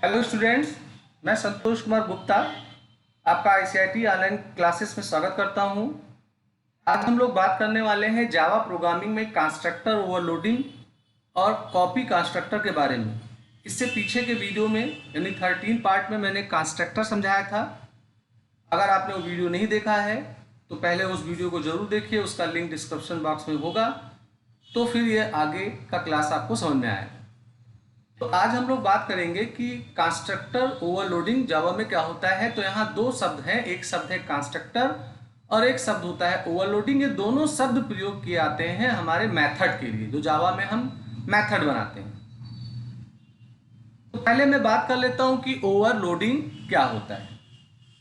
Hello students, मैं संतोष कुमार गुप्ता आपका ICIT online classes में स्वागत करता हूं। आज हम लोग बात करने वाले हैं जावा प्रोग्रामिंग में कंस्ट्रक्टर ओवरलोडिंग और कॉपी कंस्ट्रक्टर के बारे में। इससे पीछे के वीडियो में यानी 13 पार्ट में मैंने कंस्ट्रक्टर समझाया था। अगर आपने वो वीडियो नहीं देखा है तो पहले उस वीडियो को जरूर देखिए, उसका लिंक डिस्क्रिप्शन बॉक्स में होगा, तो फिर ये आगे का क्लास आपको समझ में आएगा। तो आज हम लोग बात करेंगे कि कंस्ट्रक्टर ओवरलोडिंग जावा में क्या होता है। तो यहाँ दो शब्द हैं, एक शब्द है कंस्ट्रक्टर और एक शब्द होता है ओवरलोडिंग। ये दोनों शब्द प्रयोग किए आते हैं हमारे मेथड के लिए, जो जावा में हम मेथड बनाते हैं। तो पहले मैं बात कर लेता हूँ कि ओवरलोडिंग क्या होता है।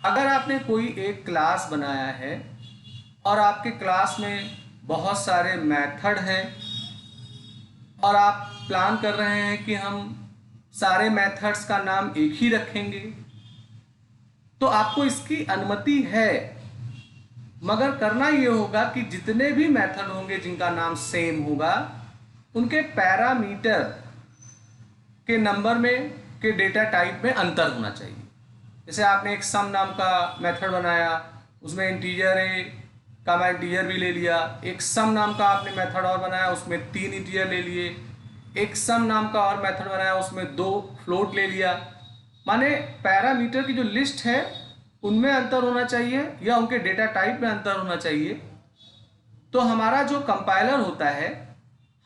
अगर आपने कोई एक क्लास बनाया है और आपके क्लास में बहुत सारे मेथड हैं और आप प्लान कर रहे हैं कि हम सारे मेथड्स का नाम एक ही रखेंगे, तो आपको इसकी अनुमति है, मगर करना ये होगा कि जितने भी मेथड होंगे जिनका नाम सेम होगा, उनके पैरामीटर के नंबर में के डेटा टाइप में अंतर होना चाहिए। जैसे आपने एक सम नाम का मेथड बनाया, उसमें इंटीजर ए का मैं इंटीजर भी ले लिया। एक सम नाम का आपने मेथड और बनाया, उसमें 3 इंटीजर ले लिए। एक सम नाम का और मेथड बनाया, उसमें 2 फ्लोट ले लिया। माने पैरामीटर की जो लिस्ट है उनमें अंतर होना चाहिए या उनके डेटा टाइप में अंतर होना चाहिए। तो हमारा जो कंपाइलर होता है,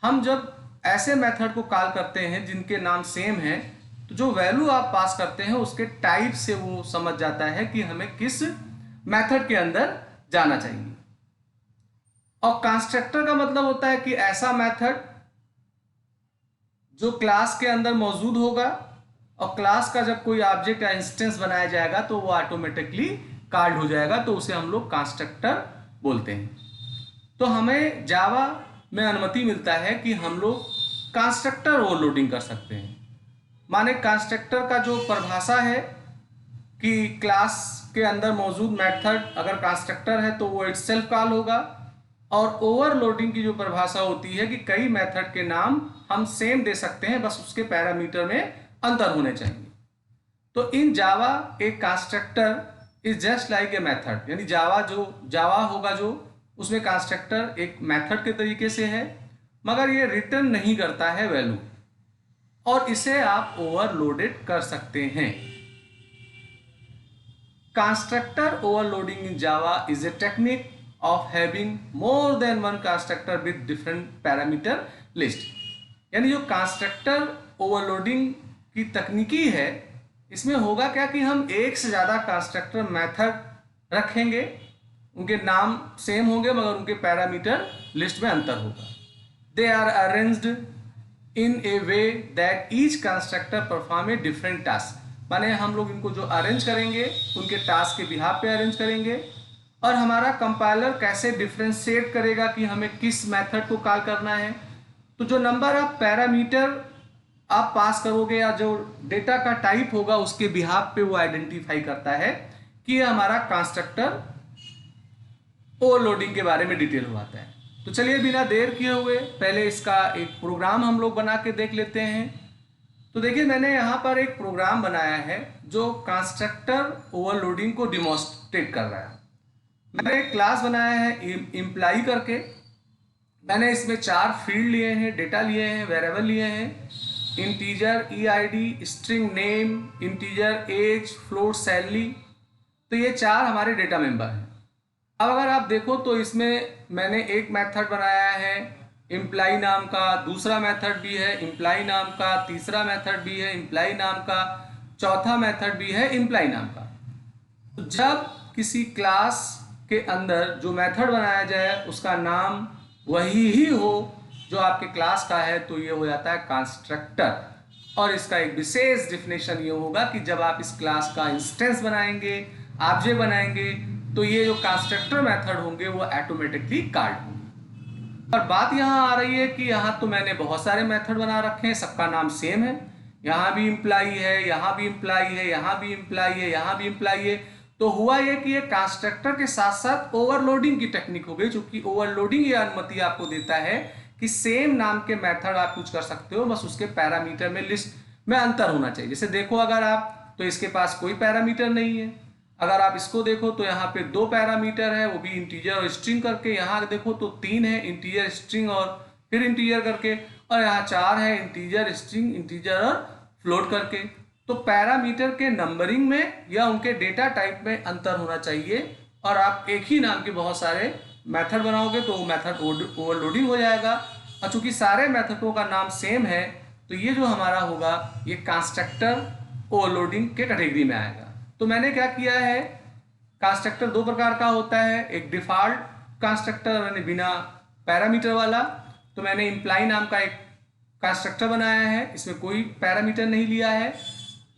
हम जब ऐसे मेथड को कॉल करते हैं जिनके नाम सेम है, तो जो वैल्यू आप पास करते हैं उसके टाइप से वो समझ जाता है कि हमें किस मेथड के अंदर जाना चाहिए। और कंस्ट्रक्टर का मतलब होता है कि ऐसा मेथड जो क्लास के अंदर मौजूद होगा और क्लास का जब कोई ऑब्जेक्ट या इंस्टेंस बनाया जाएगा तो वो ऑटोमेटिकली कॉल्ड हो जाएगा, तो उसे हम लोग कंस्ट्रक्टर बोलते हैं। तो हमें जावा में अनुमति मिलता है कि हम लोग कंस्ट्रक्टर ओवरलोडिंग कर सकते हैं। माने कंस्ट्रक्टर का जो परिभाषा है कि क्लास के अंदर मौजूद मेथड अगर कंस्ट्रक्टर है तो वो इटसेल्फ कॉल होगा, और ओवरलोडिंग की जो परिभाषा होती है कि कई मेथड के नाम हम सेम दे सकते हैं, बस उसके पैरामीटर में अंतर होने चाहिए। तो इन जावा एक constructor is just like a method, यानी जावा होगा जो उसमें कंस्ट्रक्टर एक मेथड के तरीके से है, मगर ये रिटर्न नहीं करता है वैल्यू, और इसे आप ओवरलोडेड कर सकते हैं। Constructor overloading in Java is a technique of having more than one constructor with different parameter list। यानी जो कंस्ट्रक्टर ओवरलोडिंग की तकनीकी है, इसमें होगा क्या कि हम एक से ज़्यादा कंस्ट्रक्टर मेथड रखेंगे, उनके नाम सेम होंगे मगर उनके पैरामीटर लिस्ट में अंतर होगा। They are arranged in a way that each constructor perform a different task. माने हम लोग इनको जो अरेंज करेंगे उनके टास्क के बिहाफ पे अरेंज करेंगे, और हमारा कंपाइलर कैसे डिफ्रेंशिएट करेगा कि हमें किस मेथड को कॉल करना है। तो जो नंबर ऑफ पैरामीटर आप पास करोगे या जो डेटा का टाइप होगा उसके बिहाफ पे वो आइडेंटिफाई करता है कि ये हमारा कंस्ट्रक्टर ओवरलोडिंग के बारे में डिटेल हुआता है। तो चलिए बिना देर किए हुए पहले इसका एक प्रोग्राम हम लोग बना के देख लेते हैं। तो देखिए, मैंने यहाँ पर एक प्रोग्राम बनाया है जो कंस्ट्रक्टर ओवरलोडिंग को डिमॉन्स्ट्रेट कर रहा है। मैंने एक क्लास बनाया है इम्प्लाई करके। मैंने इसमें 4 फील्ड लिए हैं, डेटा लिए हैं, वेरिएबल लिए हैं, integer EID, string name, integer age, float salary. तो ये 4 हमारे डेटा मेंबर हैं। अब अगर आप देखो तो इसमें मैंने एक मेथड बनाया है इम्प्लाई नाम का, दूसरा मेथड भी है इम्प्लाई नाम का, तीसरा मेथड भी है इम्प्लाई नाम का, चौथा मेथड भी है इम्प्लाई नाम का। तो जब किसी क्लास के अंदर जो मेथड बनाया जाए उसका नाम वही ही हो जो आपके क्लास का है, तो ये हो जाता है कंस्ट्रक्टर। और इसका एक विशेष डिफिनेशन ये होगा कि जब आप इस क्लास का इंस्टेंस बनाएंगे, ऑब्जेक्ट बनाएंगे, तो ये जो कंस्ट्रक्टर मेथड होंगे वो ऑटोमेटिकली कॉल्ड होंगे। और बात यहाँ आ रही है कि यहाँ तो मैंने बहुत सारे मेथड बना रखे हैं, सबका नाम सेम है। यहाँ भी इम्प्लाई है, यहाँ भी इम्प्लाई है, यहाँ भी इम्प्लाई है, यहाँ भी इम्प्लाई है। तो हुआ ये कि ये कंस्ट्रक्टर के साथ साथ ओवरलोडिंग की टेक्निक हो गई, क्योंकि ओवरलोडिंग ये अनुमति आपको देता है कि सेम नाम के मेथड आप यूज कर सकते हो, बस उसके पैरामीटर में लिस्ट में अंतर होना चाहिए। जैसे देखो अगर आप, तो इसके पास कोई पैरामीटर नहीं है। अगर आप इसको देखो तो यहाँ पे 2 पैरामीटर है, वो भी इंटीजर और स्ट्रिंग करके। यहाँ देखो तो 3 है, इंटीजर स्ट्रिंग और फिर इंटीजर करके। और यहाँ 4 है, इंटीजर स्ट्रिंग इंटीजर और फ्लोट करके। तो पैरामीटर के नंबरिंग में या उनके डेटा टाइप में अंतर होना चाहिए। और आप एक ही नाम के बहुत सारे मेथड बनाओगे तो वो मेथड ओवरलोडिंग हो जाएगा। और चूंकि सारे मेथडों का नाम सेम है तो ये जो हमारा होगा ये कंस्ट्रक्टर ओवरलोडिंग के कैटेगरी में आएगा। तो मैंने क्या किया है, कंस्ट्रक्टर 2 प्रकार का होता है। एक डिफॉल्ट कंस्ट्रक्टर यानी बिना पैरामीटर वाला। तो मैंने इम्प्लाई नाम का एक कंस्ट्रक्टर बनाया है, इसमें कोई पैरामीटर नहीं लिया है।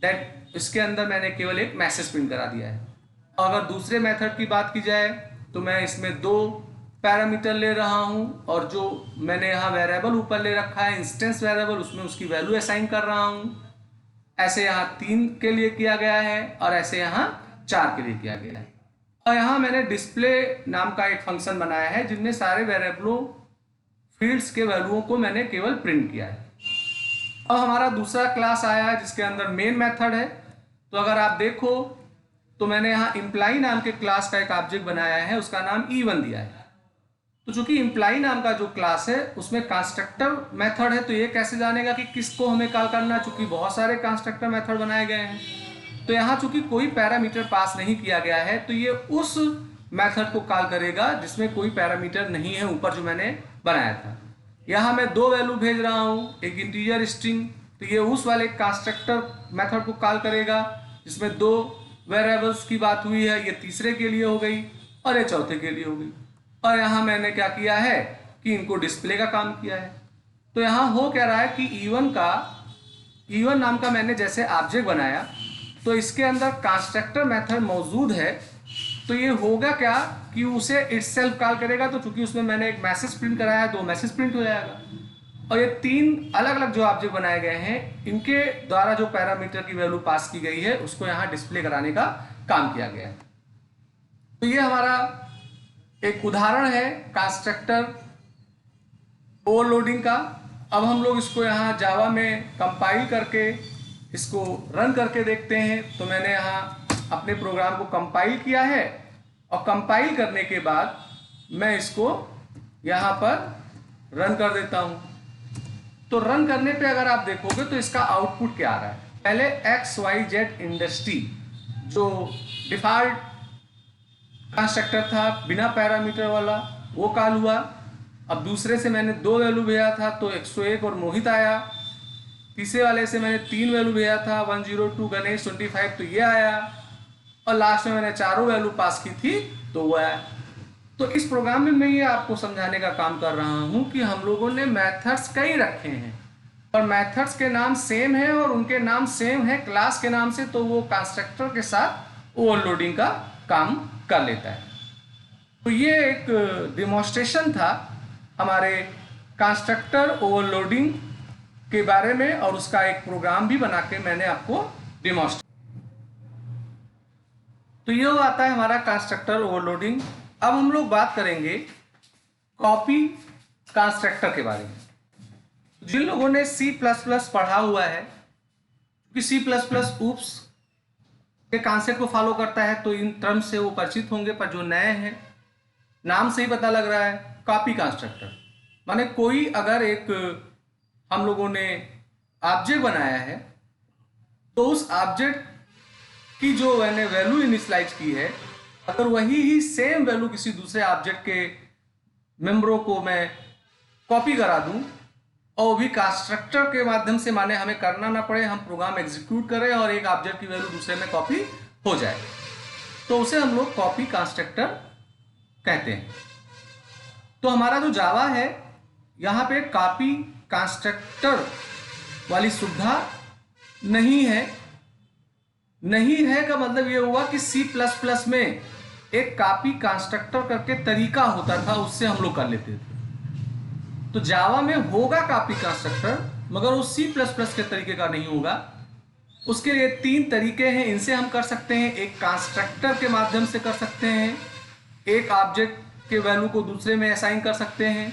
दैट इसके अंदर मैंने केवल एक मैसेज प्रिंट करा दिया है। अगर दूसरे मेथड की बात की जाए तो मैं इसमें 2 पैरामीटर ले रहा हूं, और जो मैंने यहाँ वेरिएबल ऊपर ले रखा है इंस्टेंस वेरिएबल, उसमें उसकी वैल्यू असाइन कर रहा हूं। ऐसे यहाँ 3 के लिए किया गया है और ऐसे यहाँ 4 के लिए किया गया है। और यहाँ मैंने डिस्प्ले नाम का एक फंक्शन बनाया है जिनमें सारे वेरिएबलों फील्ड्स के वैल्यूओं को मैंने केवल प्रिंट किया है। अब हमारा दूसरा क्लास आया है जिसके अंदर मेन मेथड है। तो अगर आप देखो तो मैंने यहाँ इम्प्लाई नाम के क्लास का एक ऑब्जेक्ट बनाया है, उसका नाम E1 दिया है। तो चूंकि इम्प्लाई नाम का जो क्लास है उसमें कंस्ट्रक्टर मेथड है, तो ये कैसे जानेगा कि किसको हमें कॉल करना, चूंकि बहुत सारे कंस्ट्रक्टर मेथड बनाए गए हैं। तो यहाँ चूंकि कोई पैरामीटर पास नहीं किया गया है तो ये उस मेथड को कॉल करेगा जिसमें कोई पैरामीटर नहीं है ऊपर जो मैंने बनाया था। यहाँ मैं 2 वैल्यू भेज रहा हूँ, एक इंटीजर स्ट्रिंग, तो ये उस वाले कंस्ट्रक्टर मेथड को कॉल करेगा जिसमें 2 वेरिएबल्स की बात हुई है। ये तीसरे के लिए हो गई और ये चौथे के लिए हो गई। और यहाँ मैंने क्या किया है कि इनको डिस्प्ले का काम किया है। तो यहाँ हो क्या रहा है कि E1 नाम का मैंने जैसे ऑब्जेक्ट बनाया तो इसके अंदर कंस्ट्रक्टर मेथड मौजूद है। तो ये होगा क्या कि उसे इटसेल्फ कॉल करेगा। तो चूंकि उसमें मैंने एक मैसेज प्रिंट कराया है तो मैसेज प्रिंट हो जाएगा। और ये 3 अलग अलग जो ऑब्जेक्ट बनाए गए हैं इनके द्वारा जो पैरामीटर की वैल्यू पास की गई है उसको यहाँ डिस्प्ले कराने का काम किया गया है। तो ये हमारा एक उदाहरण है कंस्ट्रक्टर ओवरलोडिंग का। अब हम लोग इसको यहाँ जावा में कंपाइल करके इसको रन करके देखते हैं। तो मैंने यहाँ अपने प्रोग्राम को कंपाइल किया है और कंपाइल करने के बाद मैं इसको यहाँ पर रन कर देता हूँ। तो रन करने पे अगर आप देखोगे तो इसका आउटपुट क्या आ रहा है। पहले XYZ इंडस्ट्री जो डिफॉल्ट कंस्ट्रक्टर था बिना पैरामीटर वाला वो कॉल हुआ। अब दूसरे से मैंने 2 वैल्यू भेजा था तो 101 और मोहित आया। तीसरे वाले से मैंने 3 वैल्यू भेजा था 102 गणेश 25 तो ये आया। और लास्ट में मैंने 4 वैल्यू पास की थी तो वो आया। तो इस प्रोग्राम में मैं ये आपको समझाने का काम कर रहा हूँ कि हम लोगों ने मेथड्स कई रखे हैं और मेथड्स के नाम सेम है और उनके नाम सेम है क्लास के नाम से, तो वो कंस्ट्रक्टर के साथ ओवरलोडिंग का काम कर लेता है। तो ये एक डेमोन्स्ट्रेशन था हमारे कंस्ट्रक्टर ओवरलोडिंग के बारे में और उसका एक प्रोग्राम भी बना के मैंने आपको डेमोन्स्ट्रेट। तो ये आता है हमारा कंस्ट्रक्टर ओवरलोडिंग। अब हम लोग बात करेंगे कॉपी कंस्ट्रक्टर के बारे में। जिन लोगों ने C++ पढ़ा हुआ है, क्योंकि C++ ऊप्स के कॉन्सेप्ट को फॉलो करता है तो इन टर्म से वो परिचित होंगे। पर जो नए हैं, नाम से ही पता लग रहा है कॉपी कंस्ट्रक्टर माने कोई अगर एक हम लोगों ने ऑब्जेक्ट बनाया है तो उस ऑब्जेक्ट की जो मैंने वैल्यू इनिशियलाइज की है, अगर वही ही सेम वैल्यू किसी दूसरे ऑब्जेक्ट के मेंबरों को मैं कॉपी करा दूं और वो भी कंस्ट्रक्टर के माध्यम से, माने हमें करना ना पड़े, हम प्रोग्राम एग्जीक्यूट करें और एक ऑब्जेक्ट की वैल्यू दूसरे में कॉपी हो जाए, तो उसे हम लोग कॉपी कंस्ट्रक्टर कहते हैं। तो हमारा जो जावा है यहाँ पे कॉपी कंस्ट्रक्टर वाली सुविधा नहीं है। नहीं है का मतलब ये हुआ कि C++ में एक कॉपी कंस्ट्रक्टर करके तरीका होता था, उससे हम लोग कर लेते थे। तो जावा में होगा कॉपी कंस्ट्रक्टर मगर वो C++ के तरीके का नहीं होगा। उसके लिए 3 तरीके हैं, इनसे हम कर सकते हैं। एक कंस्ट्रक्टर के माध्यम से कर सकते हैं, एक ऑब्जेक्ट के वैल्यू को दूसरे में असाइन कर सकते हैं,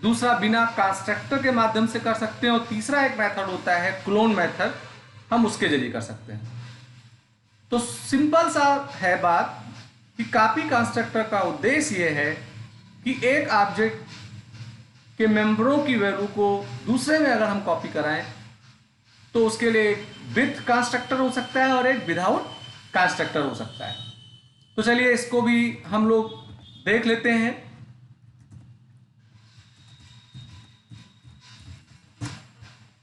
दूसरा बिना कंस्ट्रक्टर के माध्यम से कर सकते हैं, और तीसरा एक मेथड होता है क्लोन मेथड, हम उसके जरिए कर सकते हैं। तो सिंपल सा है बात कि कॉपी कंस्ट्रक्टर का उद्देश्य यह है कि एक ऑब्जेक्ट के मेंबरों की वैल्यू को दूसरे में अगर हम कॉपी कराएं तो उसके लिए एक विथ कंस्ट्रक्टर हो सकता है और एक विदाउट कंस्ट्रक्टर हो सकता है। तो चलिए इसको भी हम लोग देख लेते हैं।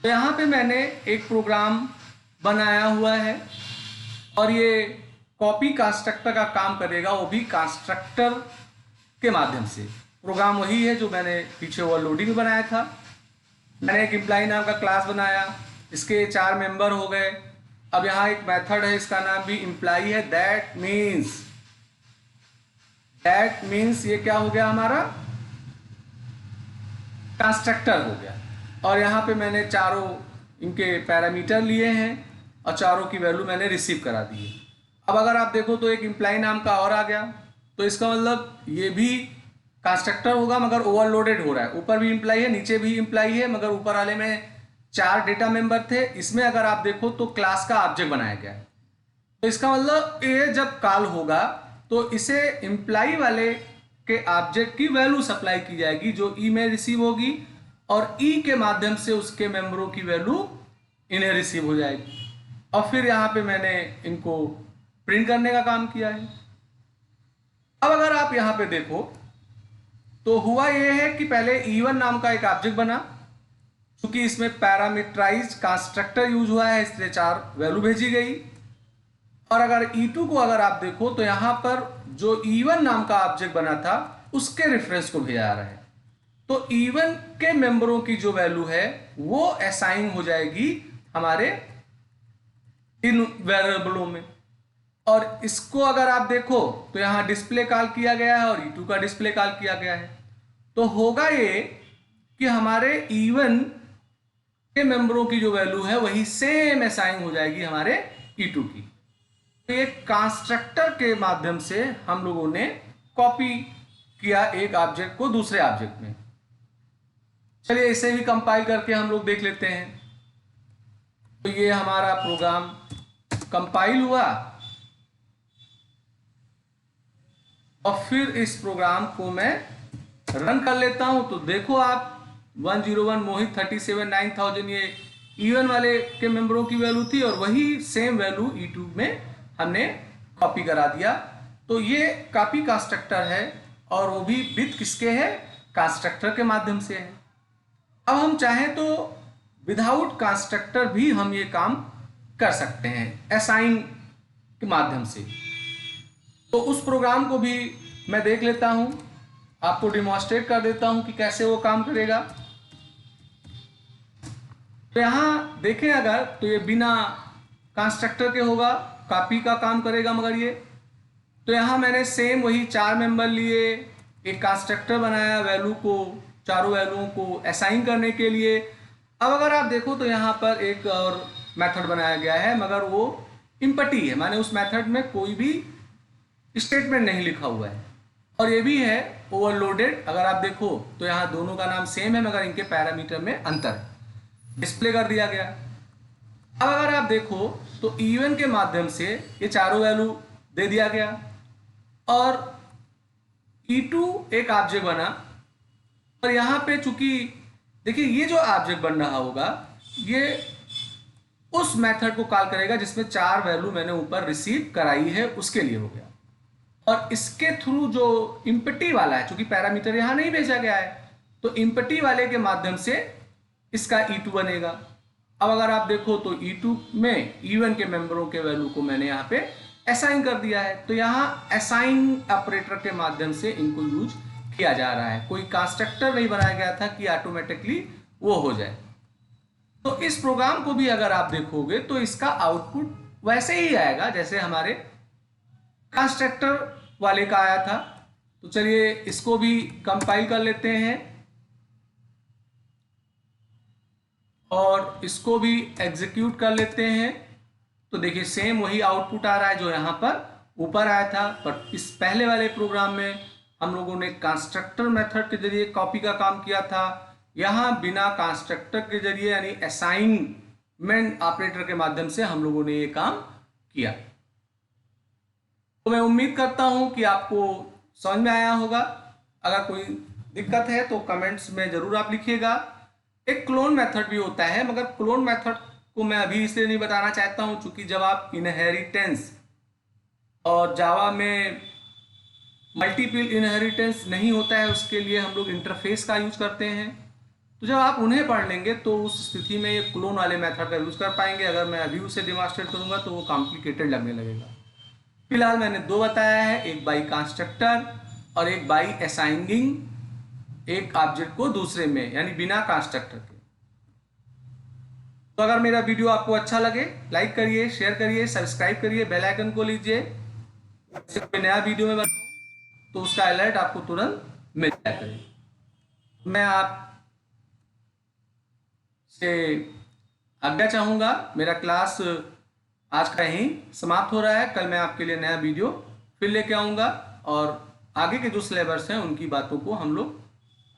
तो यहां पे मैंने एक प्रोग्राम बनाया हुआ है और ये कॉपी कंस्ट्रक्टर का काम करेगा, वो भी कंस्ट्रक्टर के माध्यम से। प्रोग्राम वही है जो मैंने पीछे ओवरलोडिंग में बनाया था। मैंने एक एम्प्लॉय नाम का क्लास बनाया, इसके 4 मेंबर हो गए। अब यहाँ एक मेथड है, इसका नाम भी एम्प्लॉय है। दैट मीन्स ये क्या हो गया, हमारा कंस्ट्रक्टर हो गया। और यहाँ पे मैंने चारों इनके पैरामीटर लिए हैं और चारों की वैल्यू मैंने रिसीव करा दी है। अब अगर आप देखो तो एक एम्प्लॉय नाम का और आ गया, तो इसका मतलब ये भी कंस्ट्रक्टर होगा मगर ओवरलोडेड हो रहा है। ऊपर भी एम्प्लॉय है, नीचे भी एम्प्लॉय है, मगर ऊपर वाले में 4 डेटा मेंबर थे। इसमें अगर आप देखो तो क्लास का ऑब्जेक्ट बनाया गया है। तो इसका मतलब ये जब कॉल होगा तो इसे एम्प्लॉय वाले के ऑब्जेक्ट की वैल्यू सप्लाई की जाएगी जो ई में रिसीव होगी, और ई के माध्यम से उसके मेंबरों की वैल्यू इन्हें रिसीव हो जाएगी। और फिर यहाँ पे मैंने इनको प्रिंट करने का काम किया है। अब अगर आप यहाँ पे देखो तो हुआ ये है कि पहले E1 नाम का एक ऑब्जेक्ट बना, क्योंकि इसमें पैरामीटराइज्ड कंस्ट्रक्टर यूज हुआ है इसलिए 4 वैल्यू भेजी गई। और अगर E2 को अगर आप देखो तो यहाँ पर जो E1 नाम का ऑब्जेक्ट बना था उसके रेफरेंस को भेजा जा रहा है। तो E1 के मेंबरों की जो वैल्यू है वो असाइन हो जाएगी हमारे इन वेरिएबलों में। और इसको अगर आप देखो तो यहाँ डिस्प्ले कॉल किया गया है और E2 का डिस्प्ले कॉल किया गया है। तो होगा ये कि हमारे E1 के मेंबरों की जो वैल्यू है वही सेम असाइन हो जाएगी हमारे E2 की। तो एक कंस्ट्रक्टर के माध्यम से हम लोगों ने कॉपी किया एक ऑब्जेक्ट को दूसरे ऑब्जेक्ट में। चलिए इसे भी कंपाइल करके हम लोग देख लेते हैं। तो ये हमारा प्रोग्राम कंपाइल हुआ और फिर इस प्रोग्राम को मैं रन कर लेता हूं। तो देखो आप 101 मोहित 37 9000 ये E1 वाले के मेंबरों की वैल्यू थी और वही सेम वैल्यू E2 में हमने कॉपी करा दिया। तो ये कॉपी कंस्ट्रक्टर है और वो भी विद किसके है, कंस्ट्रक्टर के माध्यम से है। अब हम चाहें तो विदाउट कंस्ट्रक्टर भी हम ये काम कर सकते हैं असाइन के माध्यम से। तो उस प्रोग्राम को भी मैं देख लेता हूं, आपको डिमॉन्स्ट्रेट कर देता हूं कि कैसे वो काम करेगा। तो यहां देखें अगर तो ये बिना कंस्ट्रक्टर के होगा, कॉपी का काम करेगा। मगर ये तो यहां मैंने सेम वही 4 मेंबर लिए, एक कंस्ट्रक्टर बनाया वैल्यू को, चारों वैल्यूओं को असाइन करने के लिए। अब अगर आप देखो तो यहाँ पर एक और मेथड बनाया गया है मगर वो इम्पटी है, माने उस मेथड में कोई भी स्टेटमेंट नहीं लिखा हुआ है। और ये भी है ओवरलोडेड। अगर आप देखो तो यहाँ दोनों का नाम सेम है मगर इनके पैरामीटर में अंतर है, डिस्प्ले कर दिया गया। अब अगर आप देखो तो E1 के माध्यम से ये चारों वैल्यू दे दिया गया और E2 एक ऑब्जेक्ट बना। और यहाँ पे चूंकि देखिए ये जो ऑब्जेक्ट बन रहा होगा ये उस मेथड को कॉल करेगा जिसमें 4 वैल्यू मैंने ऊपर रिसीव कराई है, उसके लिए हो गया। और इसके थ्रू जो इम्पटी वाला है, चूंकि पैरामीटर यहाँ नहीं भेजा गया है, तो इम्पटी वाले के माध्यम से इसका E2 बनेगा। अब अगर आप देखो तो E2 में E1 के मेंबरों के वैल्यू को मैंने यहाँ पे असाइन कर दिया है। तो यहाँ असाइन ऑपरेटर के माध्यम से इनको यूज किया जा रहा है, कोई कंस्ट्रक्टर नहीं बनाया गया था कि ऑटोमेटिकली वो हो जाए। तो इस प्रोग्राम को भी अगर आप देखोगे तो इसका आउटपुट वैसे ही आएगा जैसे हमारे कंस्ट्रक्टर वाले का आया था। तो चलिए इसको भी कंपाइल कर लेते हैं और इसको भी एग्जीक्यूट कर लेते हैं। तो देखिए सेम वही आउटपुट आ रहा है जो यहाँ पर ऊपर आया था, पर इस पहले वाले प्रोग्राम में हम लोगों ने कंस्ट्रक्टर मेथड के जरिए कॉपी का काम किया था। यहाँ बिना कंस्ट्रक्टर के जरिए यानी असाइनमेंट ऑपरेटर के माध्यम से हम लोगों ने ये काम किया। तो मैं उम्मीद करता हूं कि आपको समझ में आया होगा। अगर कोई दिक्कत है तो कमेंट्स में जरूर आप लिखिएगा। एक क्लोन मेथड भी होता है, मगर क्लोन मेथड को मैं अभी इसलिए नहीं बताना चाहता हूं क्योंकि जब आप इनहेरिटेंस और जावा में मल्टीपल इनहेरिटेंस नहीं होता है, उसके लिए हम लोग इंटरफेस का यूज करते हैं। तो जब आप उन्हें पढ़ लेंगे तो उस स्थिति में ये क्लोन वाले मेथड का यूज कर पाएंगे। अगर मैं अभी उसे डिमॉन्स्ट्रेट करूंगा तो वो कॉम्प्लिकेटेड लगने लगेगा। फिलहाल मैंने दो बताया है, एक बाई कंस्ट्रक्टर और एक बाई असाइनिंग एक ऑब्जेक्ट को दूसरे में, यानी बिना कंस्ट्रक्टर के। तो अगर मेरा वीडियो आपको अच्छा लगे लाइक करिए, शेयर करिए, सब्सक्राइब करिए, बेल आइकन को लीजिए। इससे कोई नया वीडियो में बनाऊं तो उसका अलर्ट आपको तुरंत मिल जाया करे। मैं आप से आज्ञा चाहूंगा। मेरा क्लास आज का यहीं समाप्त हो रहा है। कल मैं आपके लिए नया वीडियो फिर लेके आऊंगा और आगे के जो सिलेबस हैं उनकी बातों को हम लोग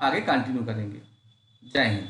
आगे कंटिन्यू करेंगे। जय हिंद।